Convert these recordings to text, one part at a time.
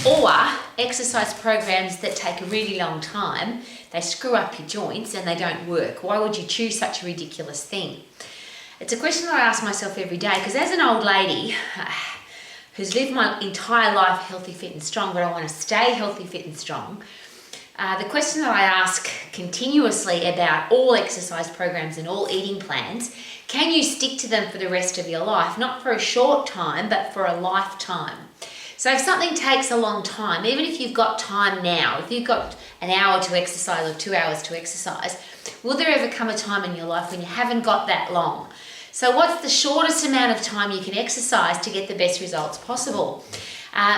Or exercise programs that take a really long time, they screw up your joints and they don't work. Why would you choose such a ridiculous thing? It's a question that I ask myself every day, because as an old lady who's lived my entire life healthy, fit and strong, but I want to stay healthy, fit and strong, the question that I ask continuously about all exercise programs and all eating plans, can you stick to them for the rest of your life? Not for a short time, but for a lifetime. So if something takes a long time, even if you've got time now, if you've got an hour to exercise or 2 hours to exercise, will there ever come a time in your life when you haven't got that long? So what's the shortest amount of time you can exercise to get the best results possible?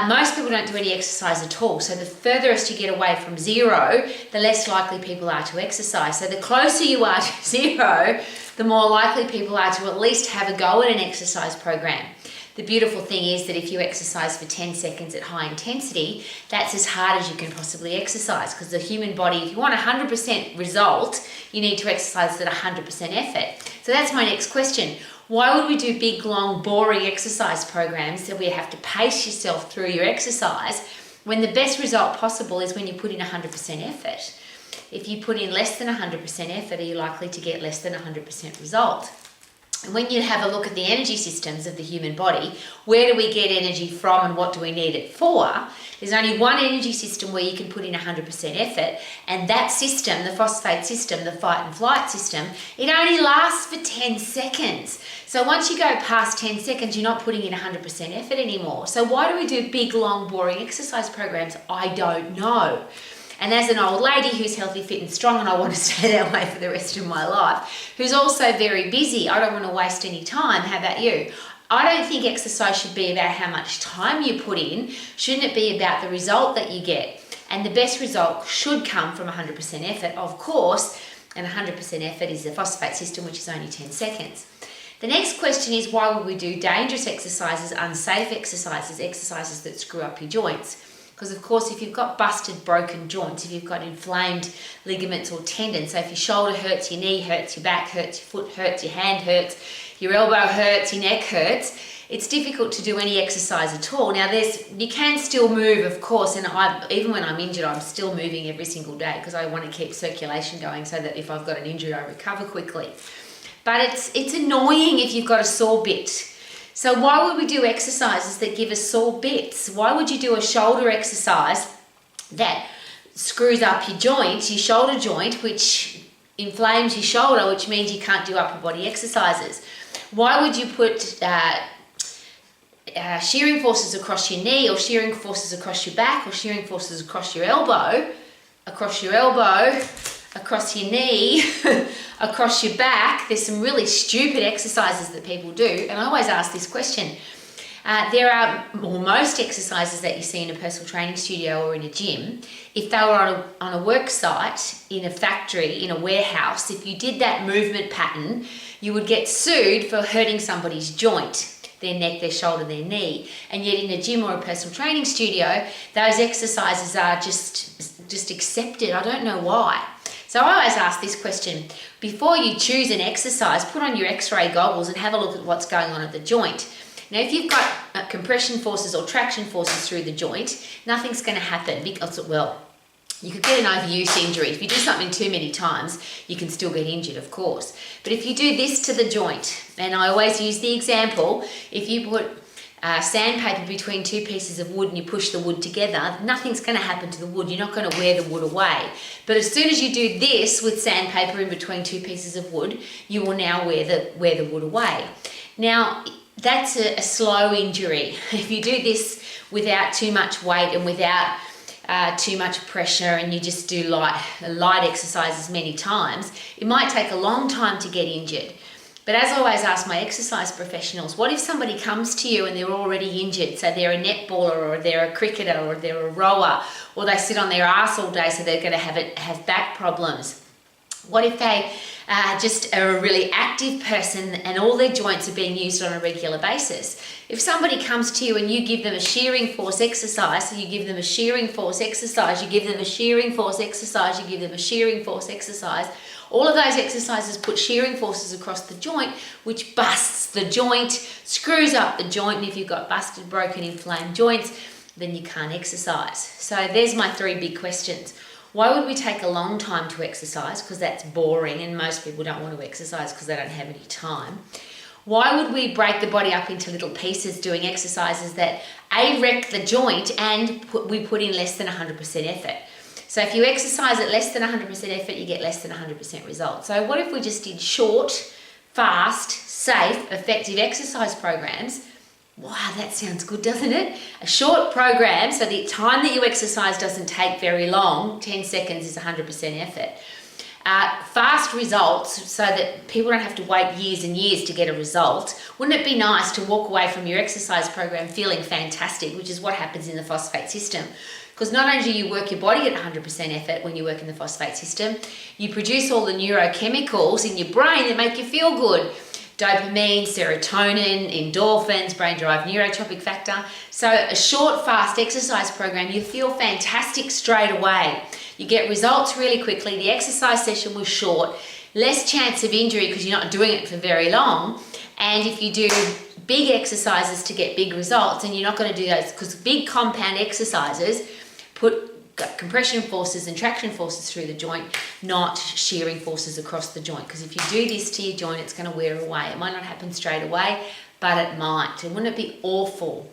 Most people don't do any exercise at all. So the furthest you get away from zero, the less likely people are to exercise. So the closer you are to zero, the more likely people are to at least have a go at an exercise program. The beautiful thing is that if you exercise for 10 seconds at high intensity, that's as hard as you can possibly exercise, because the human body, if you want 100% result, you need to exercise at 100% effort. So that's my next question. Why would we do big, long, boring exercise programs that we have to pace yourself through your exercise when the best result possible is when you put in 100% effort? If you put in less than 100% effort, are you likely to get less than 100% result? And when you have a look at the energy systems of the human body, where do we get energy from and what do we need it for? There's only one energy system where you can put in 100% effort, and that system, the phosphate system, the fight and flight system, it only lasts for 10 seconds. So once you go past 10 seconds, you're not putting in 100% effort anymore. So why do we do big, long, boring exercise programs? I don't know. And as an old lady who's healthy, fit and strong, and I want to stay that way for the rest of my life, who's also very busy, I don't want to waste any time. How about you? I don't think exercise should be about how much time you put in. Shouldn't it be about the result that you get? And the best result should come from 100% effort, of course, and 100% effort is the phosphate system, which is only 10 seconds. The next question is, why would we do dangerous exercises, unsafe exercises, exercises that screw up your joints? Because of course, if you've got busted, broken joints, if you've got inflamed ligaments or tendons, so if your shoulder hurts, your knee hurts, your back hurts, your foot hurts, your hand hurts, your elbow hurts, your neck hurts, it's difficult to do any exercise at all. Now, you can still move, of course, and even when I'm injured, I'm still moving every single day because I want to keep circulation going so that if I've got an injury, I recover quickly. But it's annoying if you've got a sore bit. So why would we do exercises that give us sore bits? Why would you do a shoulder exercise that screws up your joint, your shoulder joint, which inflames your shoulder, which means you can't do upper body exercises? Why would you put shearing forces across your knee, or shearing forces across your back, or shearing forces across your elbow, across your knee, across your back? There's some really stupid exercises that people do, and I always ask this question. Most exercises that you see in a personal training studio or in a gym, if they were on a work site, in a factory, in a warehouse, if you did that movement pattern, you would get sued for hurting somebody's joint, their neck, their shoulder, their knee. And yet in a gym or a personal training studio, those exercises are just accepted. I don't know why. So I always ask this question: before you choose an exercise, put on your X-ray goggles and have a look at what's going on at the joint. Now, if you've got compression forces or traction forces through the joint, nothing's going to happen because, well, you could get an overuse injury. If you do something too many times, you can still get injured, of course. But if you do this to the joint, and I always use the example, if you put sandpaper between two pieces of wood and you push the wood together, nothing's going to happen to the wood. You're not going to wear the wood away. But as soon as you do this with sandpaper in between two pieces of wood, you will now wear the wood away. Now, that's a slow injury. If you do this without too much weight and without too much pressure, and you just do light exercises many times, it might take a long time to get injured. But as I always ask my exercise professionals, what if somebody comes to you and they're already injured? So they're a netballer, or they're a cricketer, or they're a rower, or they sit on their ass all day, so they're going to have back problems. What if they just are a really active person and all their joints are being used on a regular basis? If somebody comes to you and you give them a shearing force exercise, so you give them a shearing force exercise, you give them a shearing force exercise, you give them a shearing force exercise, all of those exercises put shearing forces across the joint, which busts the joint, screws up the joint, and if you've got busted, broken, inflamed joints, then you can't exercise. So there's my 3 big questions. Why would we take a long time to exercise? Because that's boring and most people don't want to exercise because they don't have any time. Why would we break the body up into little pieces doing exercises that wreck the joint and we put in less than 100% effort? So if you exercise at less than 100% effort, you get less than 100% results. So what if we just did short, fast, safe, effective exercise programs? Wow, that sounds good, doesn't it? A short program, so the time that you exercise doesn't take very long, 10 seconds is 100% effort. Fast results, so that people don't have to wait years and years to get a result. Wouldn't it be nice to walk away from your exercise program feeling fantastic, which is what happens in the phosphate system? Because not only do you work your body at 100% effort when you work in the phosphate system, you produce all the neurochemicals in your brain that make you feel good. Dopamine, serotonin, endorphins, brain-derived neurotropic factor. So a short, fast exercise program, you feel fantastic straight away. You get results really quickly. The exercise session was short, less chance of injury because you're not doing it for very long. And if you do big exercises to get big results, and you're not going to do those because big compound exercises put compression forces and traction forces through the joint, not shearing forces across the joint. Because if you do this to your joint, it's going to wear away. It might not happen straight away, but it might. And wouldn't it be awful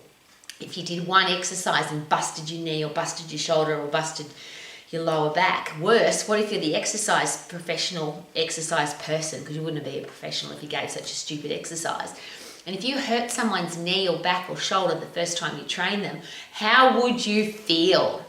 if you did one exercise and busted your knee or busted your shoulder or busted your lower back? Worse, what if you're the professional exercise person? Because you wouldn't be a professional if you gave such a stupid exercise. And if you hurt someone's knee or back or shoulder the first time you train them, how would you feel?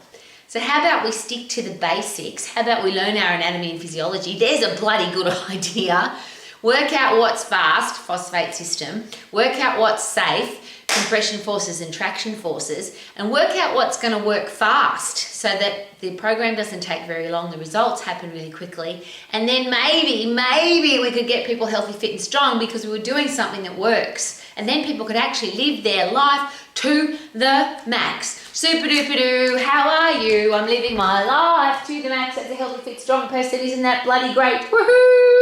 So how about we stick to the basics? How about we learn our anatomy and physiology? There's a bloody good idea. Work out what's fast, phosphate system. Work out what's safe, compression forces and traction forces. And work out what's going to work fast so that the program doesn't take very long. The results happen really quickly. And then maybe we could get people healthy, fit and strong because we were doing something that works. And then people could actually live their life to the max. Super duper doo, how are you? I'm living my life to the max as a healthy, fit, strong person. Isn't that bloody great? Woohoo!